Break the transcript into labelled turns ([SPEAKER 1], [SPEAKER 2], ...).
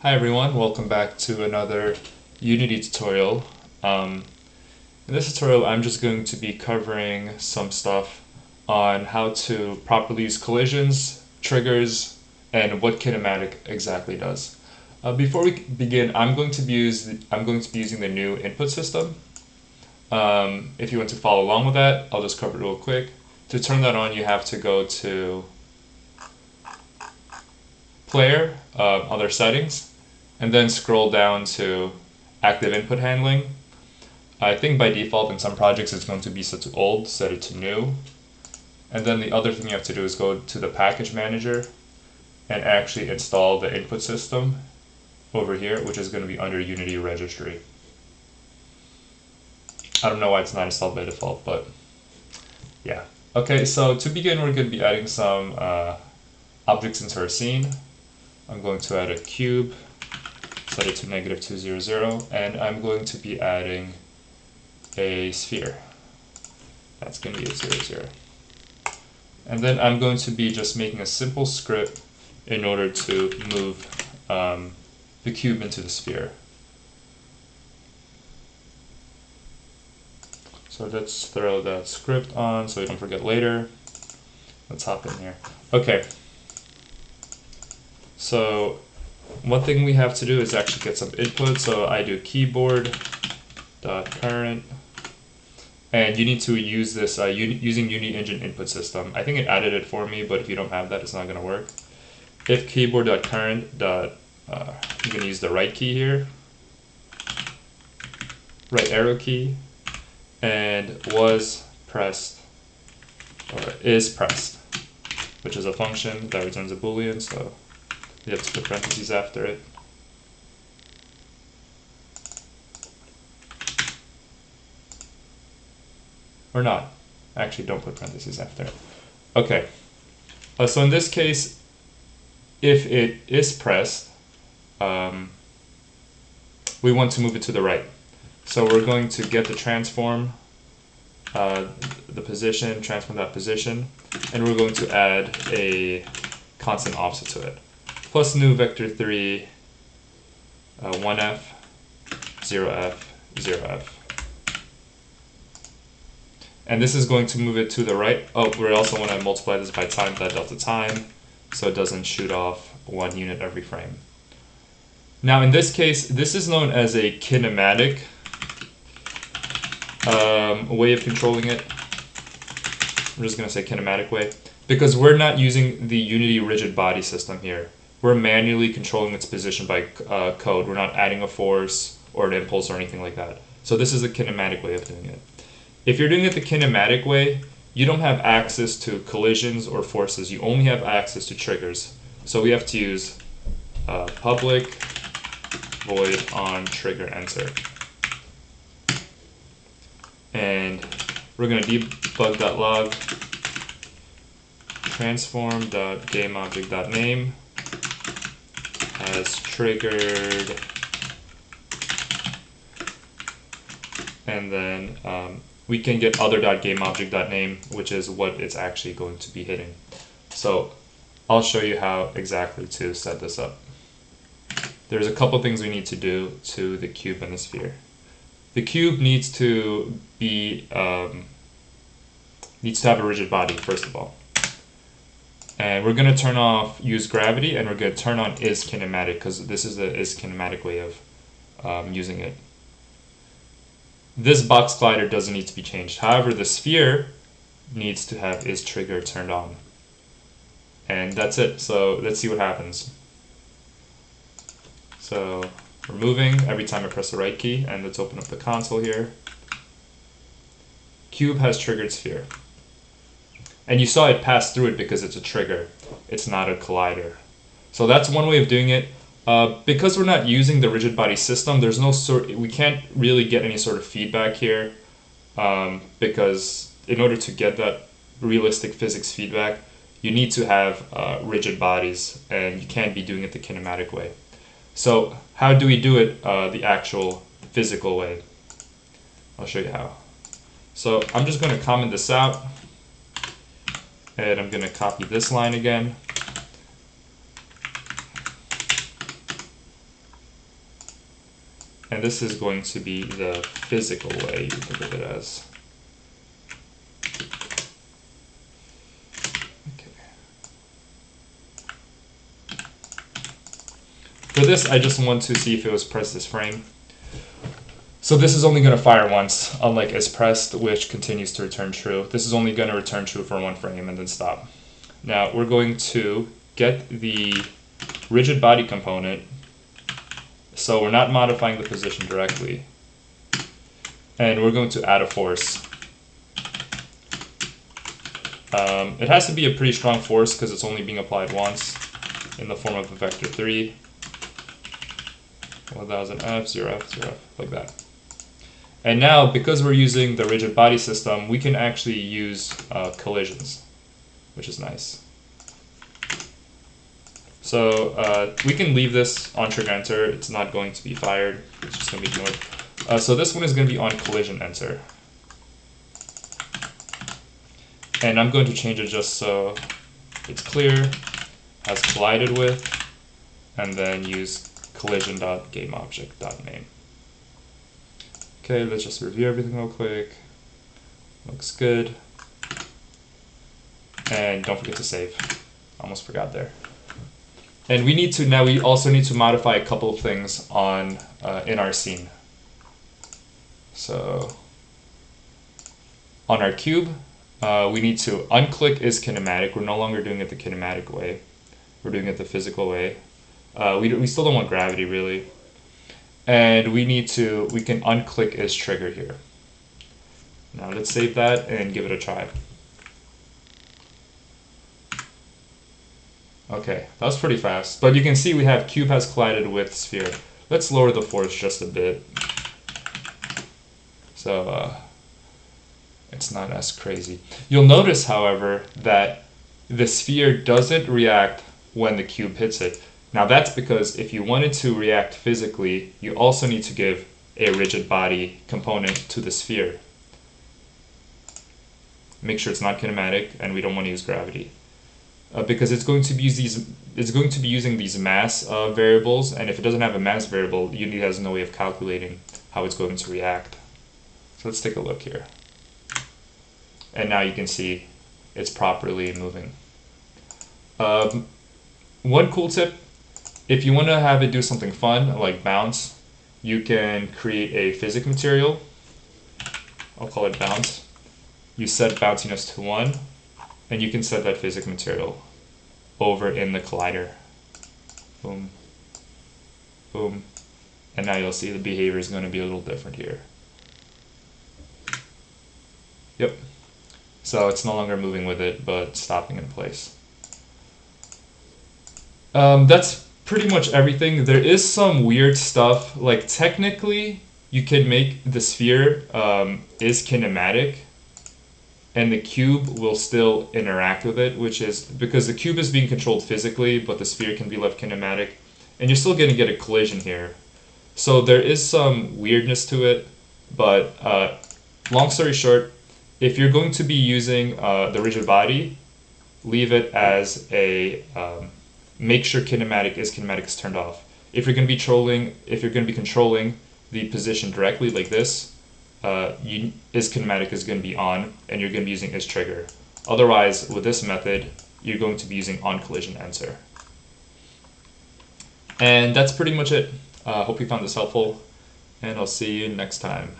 [SPEAKER 1] Hi everyone, welcome back to another Unity tutorial. In this tutorial I'm just going to be covering some stuff on how to properly use collisions, triggers, and what kinematic exactly does. Before we begin, I'm going to be using the new input system. If you want to follow along with that, I'll just cover it real quick. To turn that on, you have to go to Player, Other Settings, and then scroll down to Active Input Handling. I think by default in some projects it's going to be set to old, set it to new. And then the other thing you have to do is go to the Package Manager and actually install the input system over here, which is going to be under Unity Registry. I don't know why it's not installed by default, but yeah. Okay, so to begin, we're going to be adding some objects into our scene. I'm going to add a cube, set it to -200, and I'm going to be adding a sphere. That's going to be a 0, 0. And then I'm going to be just making a simple script in order to move the cube into the sphere. So let's throw that script on so we don't forget later. Let's hop in here. Okay. So one thing we have to do is actually get some input. So I do keyboard.current, and you need to use this using Unity Engine input system. I think it added it for me, but if you don't have that, it's not going to work. If keyboard.current, you're going to use the right key here, right arrow key, and was pressed or is pressed, which is a function that returns a boolean. So you have to put parentheses after it. Or not. Actually, don't put parentheses after it. Okay. So in this case, if it is pressed, we want to move it to the right. So we're going to get the transform, the position, transform that position, and we're going to add a constant offset to it. Plus new vector 3, 1f, 0f, 0f. And this is going to move it to the right. Oh, we also want to multiply this by delta time, so it doesn't shoot off 1 unit every frame. Now in this case, this is known as a kinematic way of controlling it. I'm just going to say kinematic way, because we're not using the Unity rigid body system here. We're manually controlling its position by code. We're not adding a force or an impulse or anything like that. So this is the kinematic way of doing it. If you're doing it the kinematic way, you don't have access to collisions or forces. You only have access to triggers. So we have to use public void on trigger enter. And we're going to debug.log transform.gameObject.name has triggered, and then we can get other.gameObject.name, which is what it's actually going to be hitting. So I'll show you how exactly to set this up. There's a couple things we need to do to the cube and the sphere. The cube needs to be needs to have a rigid body, first of all. And we're going to turn off use gravity, and we're going to turn on is kinematic, because this is the is kinematic way of using it. This box glider doesn't need to be changed. However, the sphere needs to have is trigger turned on. And that's it. So let's see what happens. So we're moving every time I press the right key, and let's open up the console here. Cube has triggered sphere. And you saw it pass through it because it's a trigger. It's not a collider. So that's one way of doing it. Because we're not using the rigid body system, there's no we can't really get any sort of feedback here, because in order to get that realistic physics feedback, you need to have rigid bodies, and you can't be doing it the kinematic way. So how do we do it the actual physical way? I'll show you how. So I'm just going to comment this out, and I'm going to copy this line again. And this is going to be the physical way you think of it as. Okay. For this, I just want to see if it was pressed this frame. So this is only going to fire once, unlike is pressed, which continues to return true. This is only going to return true for one frame and then stop. Now we're going to get the rigid body component, so we're not modifying the position directly. And we're going to add a force. It has to be a pretty strong force because it's only being applied once in the form of a vector 3. 1000 F, 0 F, 0 F, like that. And now, because we're using the rigid body system, we can actually use collisions, which is nice. So we can leave this on trigger enter. It's not going to be fired. It's just going to be ignored. So this one is going to be on collision enter. And I'm going to change it just so it's clear, has collided with, and then use collision.gameObject.name. Okay, let's just review everything real quick. Looks good. And don't forget to save. Almost forgot there. And we need to, now we also need to modify a couple of things on in our scene. So on our cube, we need to unclick is kinematic. We're no longer doing it the kinematic way. We're doing it the physical way. We still don't want gravity really. And we can unclick is trigger here. Now let's save that and give it a try. Okay, that was pretty fast, but you can see we have cube has collided with sphere. Let's lower the force just a bit. So it's not as crazy. You'll notice, however, that the sphere doesn't react when the cube hits it. Now that's because if you wanted to react physically, you also need to give a rigid body component to the sphere. Make sure it's not kinematic, and we don't want to use gravity. Because it's going to be using these mass variables, and if it doesn't have a mass variable, Unity has no way of calculating how it's going to react. So let's take a look here. And now you can see it's properly moving. One cool tip, if you want to have it do something fun, like bounce, you can create a physics material. I'll call it bounce. You set bounciness to 1, and you can set that physics material over in the collider. Boom, boom. And now you'll see the behavior is going to be a little different here. Yep. So it's no longer moving with it, but stopping in place. That's pretty much everything. There is some weird stuff, like technically you can make the sphere is kinematic, and the cube will still interact with it, which is because the cube is being controlled physically, but the sphere can be left kinematic, and you're still going to get a collision here. So there is some weirdness to it, but long story short, if you're going to be using the rigid body, leave it as a make sure kinematic is turned off. If you're going to be controlling the position directly like this, is kinematic is going to be on, and you're going to be using is trigger. Otherwise, with this method, you're going to be using on collision enter. And that's pretty much it. Hope you found this helpful, and I'll see you next time.